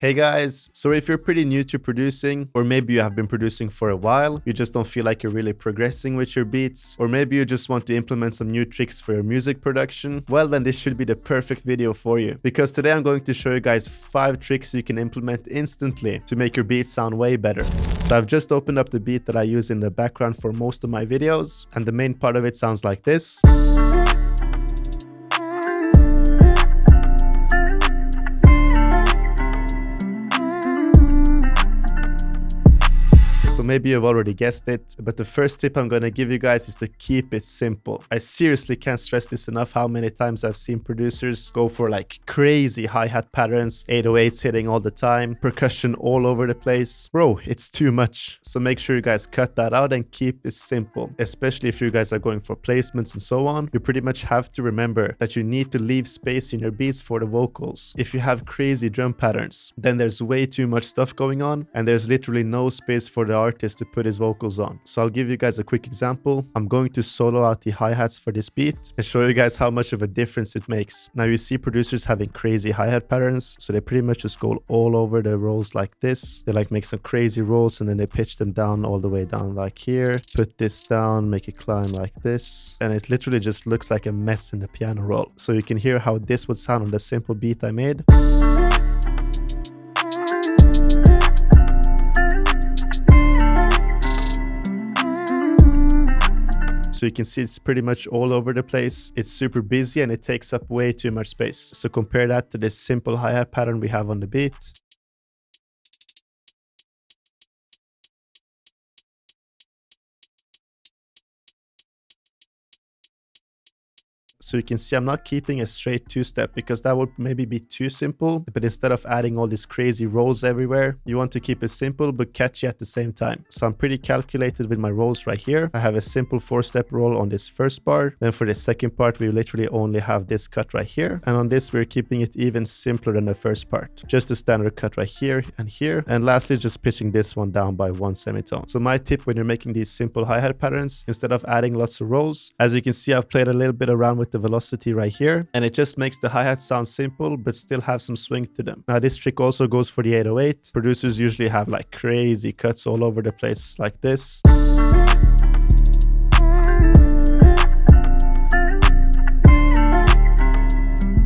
Hey guys, so if you're pretty new to producing, or maybe you have been producing for a while, you just don't feel like you're really progressing with your beats, or maybe you just want to implement some new tricks for your music production, well then this should be the perfect video for you. Because today I'm going to show you guys 5 tricks you can implement instantly to make your beats sound way better. So I've just opened up the beat that I use in the background for most of my videos, and the main part of it sounds like this. So maybe you've already guessed it, but the first tip I'm going to give you guys is to keep it simple. I seriously can't stress this enough how many times I've seen producers go for like crazy hi-hat patterns, 808s hitting all the time, percussion all over the place. Bro, it's too much. So make sure you guys cut that out and keep it simple. Especially if you guys are going for placements and so on, you pretty much have to remember that you need to leave space in your beats for the vocals. If you have crazy drum patterns, then there's way too much stuff going on and there's literally no space for the artist to put his vocals on. So I'll give you guys a quick example. I'm going to solo out the hi-hats for this beat and show you guys how much of a difference it makes. Now you see producers having crazy hi-hat patterns, so they pretty much just go all over the rolls like this. They like make some crazy rolls and then they pitch them down all the way down like here, put this down, make it climb like this, and it literally just looks like a mess in the piano roll. So you can hear how this would sound on the simple beat I made. So you can see it's pretty much all over the place. It's super busy and it takes up way too much space. So compare that to this simple hi-hat pattern we have on the beat. So you can see I'm not keeping a straight 2-step because that would maybe be too simple. But instead of adding all these crazy rolls everywhere, you want to keep it simple but catchy at the same time. So I'm pretty calculated with my rolls right here. I have a simple 4-step roll on this first bar. Then for the second part, we literally only have this cut right here. And on this, we're keeping it even simpler than the first part. Just a standard cut right here and here. And lastly, just pitching this one down by 1 semitone. So my tip when you're making these simple hi-hat patterns, instead of adding lots of rolls, as you can see, I've played a little bit around with the velocity right here, and it just makes the hi-hats sound simple but still have some swing to them. Now this trick also goes for the 808. Producers usually have like crazy cuts all over the place like this.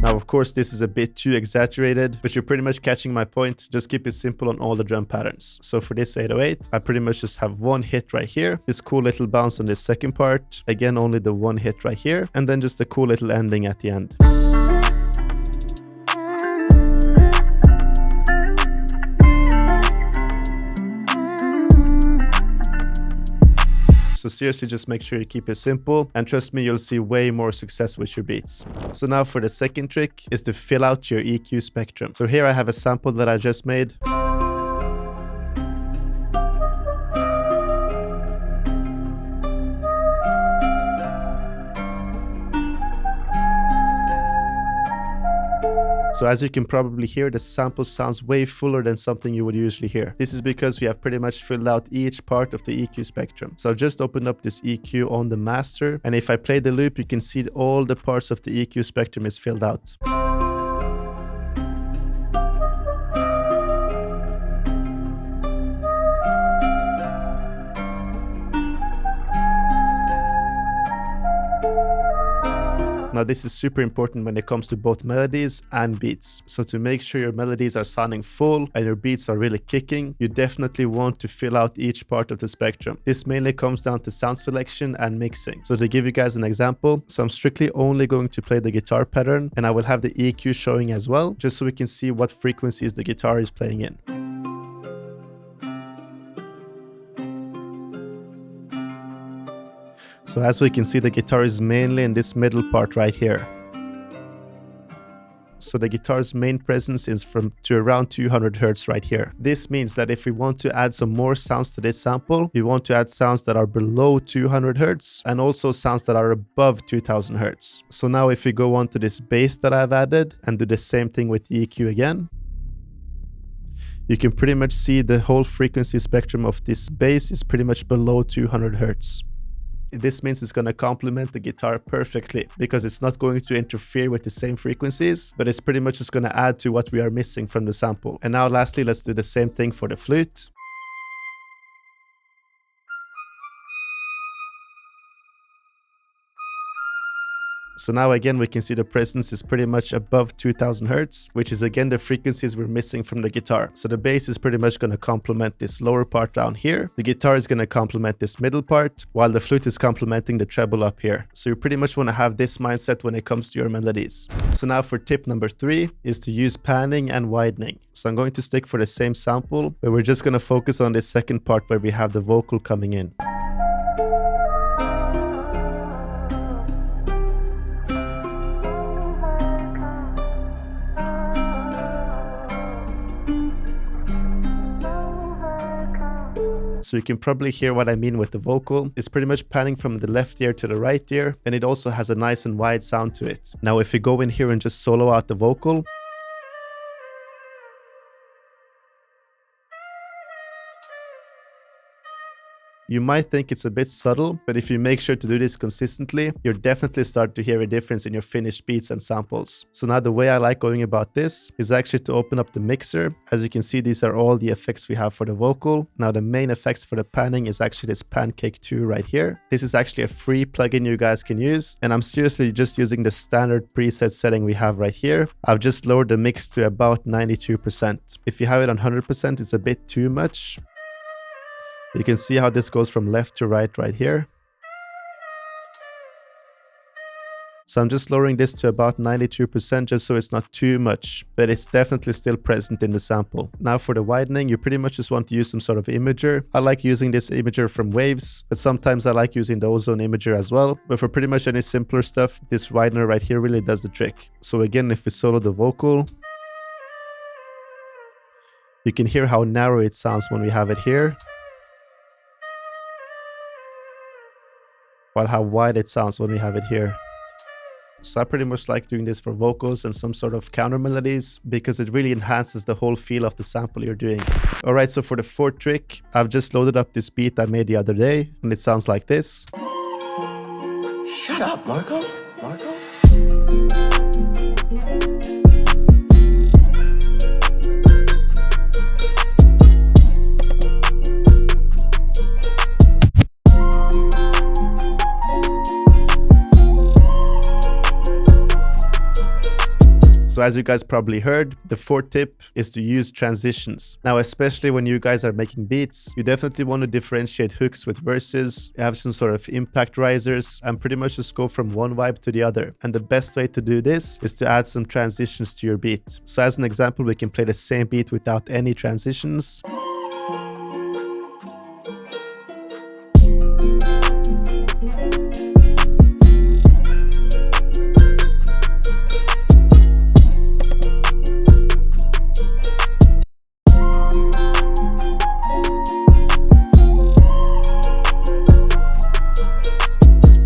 Now, of course, this is a bit too exaggerated, but you're pretty much catching my point. Just keep it simple on all the drum patterns. So for this 808, I pretty much just have one hit right here, this cool little bounce on this second part, again only the one hit right here, and then just a cool little ending at the end. So seriously, just make sure you keep it simple, and trust me, you'll see way more success with your beats. So now for the second trick is to fill out your EQ spectrum. So here I have a sample that I just made. So as you can probably hear, the sample sounds way fuller than something you would usually hear. This is because we have pretty much filled out each part of the EQ spectrum. So I've just opened up this EQ on the master, and if I play the loop, you can see all the parts of the EQ spectrum is filled out. Now this is super important when it comes to both melodies and beats. So to make sure your melodies are sounding full and your beats are really kicking, you definitely want to fill out each part of the spectrum. This mainly comes down to sound selection and mixing. So to give you guys an example, so I'm strictly only going to play the guitar pattern, and I will have the EQ showing as well, just so we can see what frequencies the guitar is playing in. So as we can see, the guitar is mainly in this middle part right here. So the guitar's main presence is to around 200 Hz right here. This means that if we want to add some more sounds to this sample, we want to add sounds that are below 200 Hz and also sounds that are above 2000 Hz. So now if we go on to this bass that I've added and do the same thing with the EQ again, you can pretty much see the whole frequency spectrum of this bass is pretty much below 200 Hz. This means it's going to complement the guitar perfectly because it's not going to interfere with the same frequencies, but it's pretty much just going to add to what we are missing from the sample. And now lastly, let's do the same thing for the flute. So now again, we can see the presence is pretty much above 2000 Hertz, which is again the frequencies we're missing from the guitar. So the bass is pretty much going to complement this lower part down here. The guitar is going to complement this middle part, while the flute is complementing the treble up here. So you pretty much want to have this mindset when it comes to your melodies. So now for tip number 3 is to use panning and widening. So I'm going to stick for the same sample, but we're just going to focus on this second part where we have the vocal coming in. So you can probably hear what I mean with the vocal. It's pretty much panning from the left ear to the right ear, and it also has a nice and wide sound to it. Now if we go in here and just solo out the vocal, you might think it's a bit subtle, but if you make sure to do this consistently, you'll definitely start to hear a difference in your finished beats and samples. So now the way I like going about this is actually to open up the mixer. As you can see, these are all the effects we have for the vocal. Now the main effects for the panning is actually this Pancake 2 right here. This is actually a free plugin you guys can use, and I'm seriously just using the standard preset setting we have right here. I've just lowered the mix to about 92%. If you have it on 100%, it's a bit too much. You can see how this goes from left to right here. So I'm just lowering this to about 92% just so it's not too much, but it's definitely still present in the sample. Now for the widening, you pretty much just want to use some sort of imager. I like using this imager from Waves, but sometimes I like using the Ozone imager as well. But for pretty much any simpler stuff, this widener right here really does the trick. So again, if we solo the vocal, you can hear how narrow it sounds when we have it here, while how wide it sounds when we have it here. So I pretty much like doing this for vocals and some sort of counter melodies because it really enhances the whole feel of the sample you're doing. Alright, so for the fourth trick, I've just loaded up this beat I made the other day, and it sounds like this. Shut up, Marco. Marco? So as you guys probably heard, the fourth tip is to use transitions. Now, especially when you guys are making beats, you definitely want to differentiate hooks with verses, have some sort of impact risers, and pretty much just go from one vibe to the other. And the best way to do this is to add some transitions to your beat. So as an example, we can play the same beat without any transitions.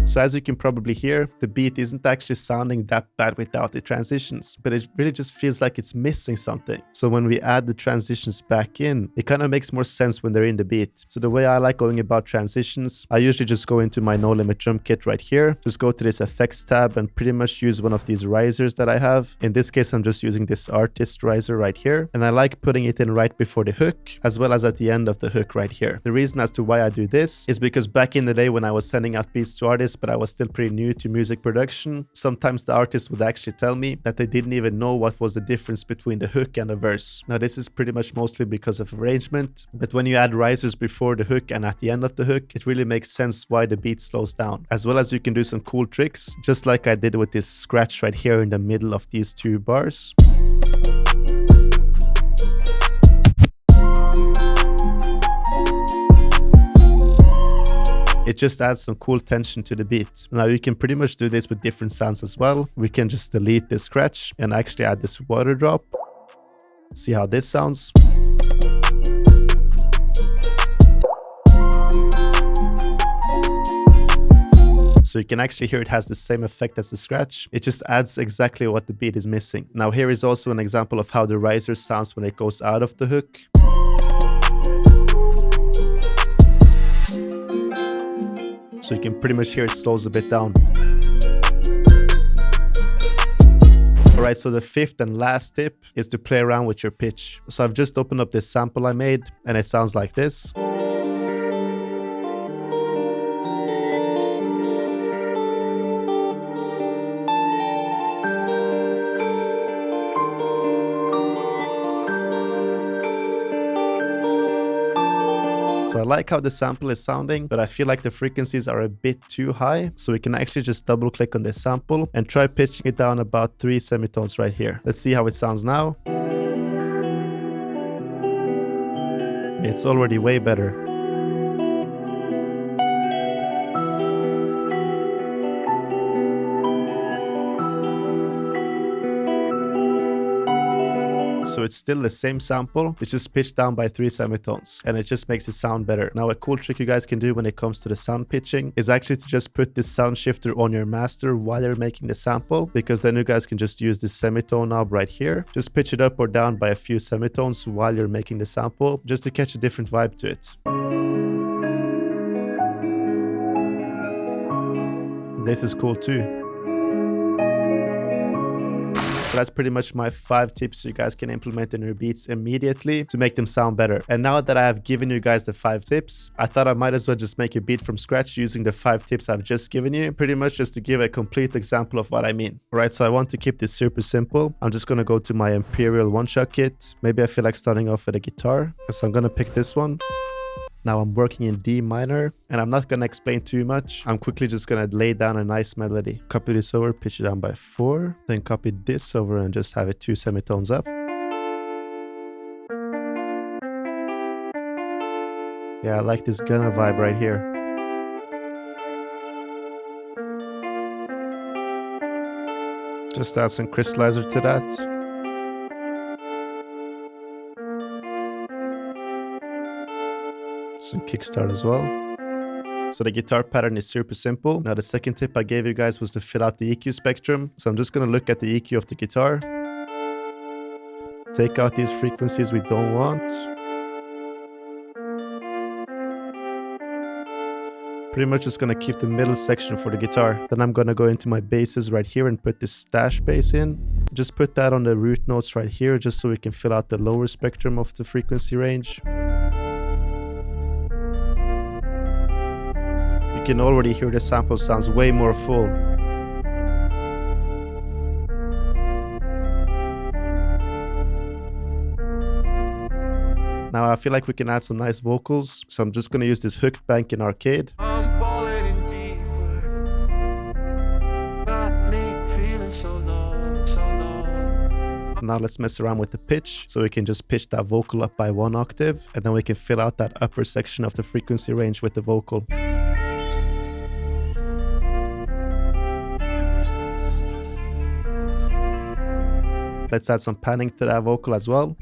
So as you can probably hear, the beat isn't actually sounding that bad without the transitions, but it really just feels like it's missing something. So when we add the transitions back in, it kind of makes more sense when they're in the beat. So the way I like going about transitions, I usually just go into my No Limit drum kit right here, just go to this effects tab and pretty much use one of these risers that I have. In this case, I'm just using this artist riser right here, and I like putting it in right before the hook, as well as at the end of the hook right here. The reason as to why I do this is because back in the day when I was sending out beats to artists, but I was still pretty new to music production, sometimes the artists would actually tell me that they didn't even know what was the difference between the hook and the verse. Now this is pretty much mostly because of arrangement, but when you add risers before the hook and at the end of the hook, it really makes sense why the beat slows down. As well as you can do some cool tricks, just like I did with this scratch right here in the middle of these two bars. It just adds some cool tension to the beat. Now you can pretty much do this with different sounds as well. We can just delete this scratch and actually add this water drop. See how this sounds. So you can actually hear it has the same effect as the scratch. It just adds exactly what the beat is missing. Now here is also an example of how the riser sounds when it goes out of the hook. So you can pretty much hear it slows a bit down. Alright, so the fifth and last tip is to play around with your pitch. So I've just opened up this sample I made and it sounds like this. So I like how the sample is sounding, but I feel like the frequencies are a bit too high. So we can actually just double click on this sample and try pitching it down about 3 semitones right here. Let's see how it sounds now. It's already way better. So it's still the same sample, it's just pitched down by 3 semitones, and it just makes it sound better. Now a cool trick you guys can do when it comes to the sound pitching is actually to just put this sound shifter on your master while you're making the sample, because then you guys can just use this semitone knob right here. Just pitch it up or down by a few semitones while you're making the sample, just to catch a different vibe to it. This is cool too. So that's pretty much my 5 tips you guys can implement in your beats immediately to make them sound better. And now that I have given you guys the 5 tips, I thought I might as well just make a beat from scratch using the 5 tips I've just given you, pretty much just to give a complete example of what I mean. Alright, so I want to keep this super simple. I'm just going to go to my Imperial one-shot kit. Maybe I feel like starting off with a guitar, so I'm going to pick this one. Now I'm working in D minor, and I'm not going to explain too much. I'm quickly just going to lay down a nice melody. Copy this over, pitch it down by 4, then copy this over and just have it 2 semitones up. Yeah, I like this gunna vibe right here. Just add some crystallizer to that. Some kickstart as well. So the guitar pattern is super simple. Now the second tip I gave you guys was to fill out the EQ spectrum. So I'm just going to look at the EQ of the guitar. Take out these frequencies we don't want. Pretty much just going to keep the middle section for the guitar. Then I'm going to go into my basses right here and put this stash bass in. Just put that on the root notes right here, just so we can fill out the lower spectrum of the frequency range. You can already hear the sample sounds way more full. Now I feel like we can add some nice vocals, so I'm just going to use this hooked bank in Arcade. I'm falling in deeper. Got me feeling so low, so low. Now let's mess around with the pitch, so we can just pitch that vocal up by 1 octave, and then we can fill out that upper section of the frequency range with the vocal. Let's add some panning to that vocal as well.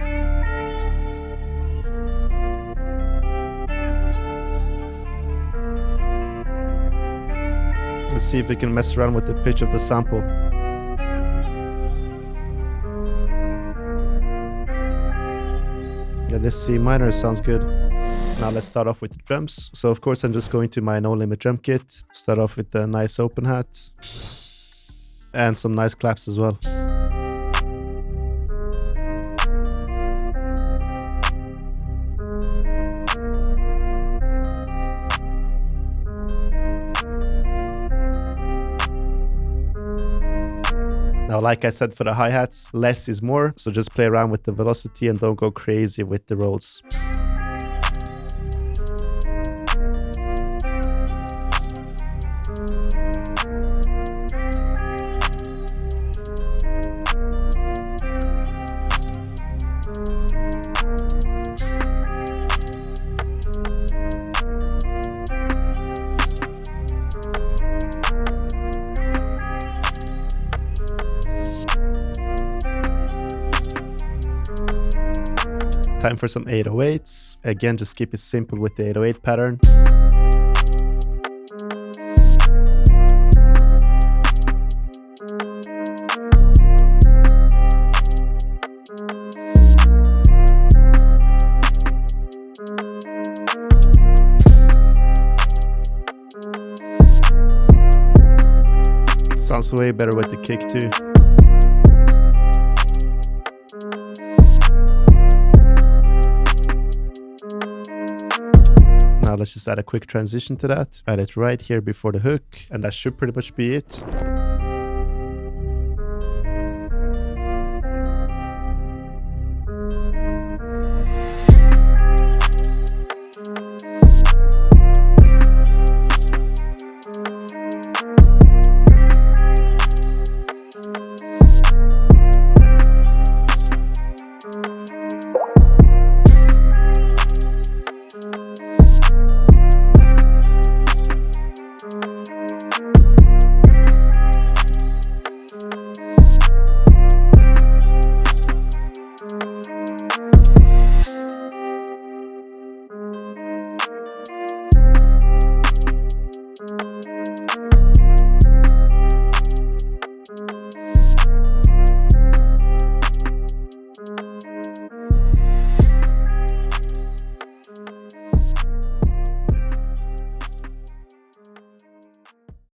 Let's see if we can mess around with the pitch of the sample. Yeah, this C minor sounds good. Now let's start off with the drums. So of course I'm just going to my No Limit drum kit. Start off with a nice open hat. And some nice claps as well. Now, like I said, for the hi-hats, less is more, so just play around with the velocity and don't go crazy with the rolls. Time for some 808s. Again, just keep it simple with the 808 pattern. Sounds way better with the kick too. Now let's just add a quick transition to that. Add it right here before the hook, and that should pretty much be it.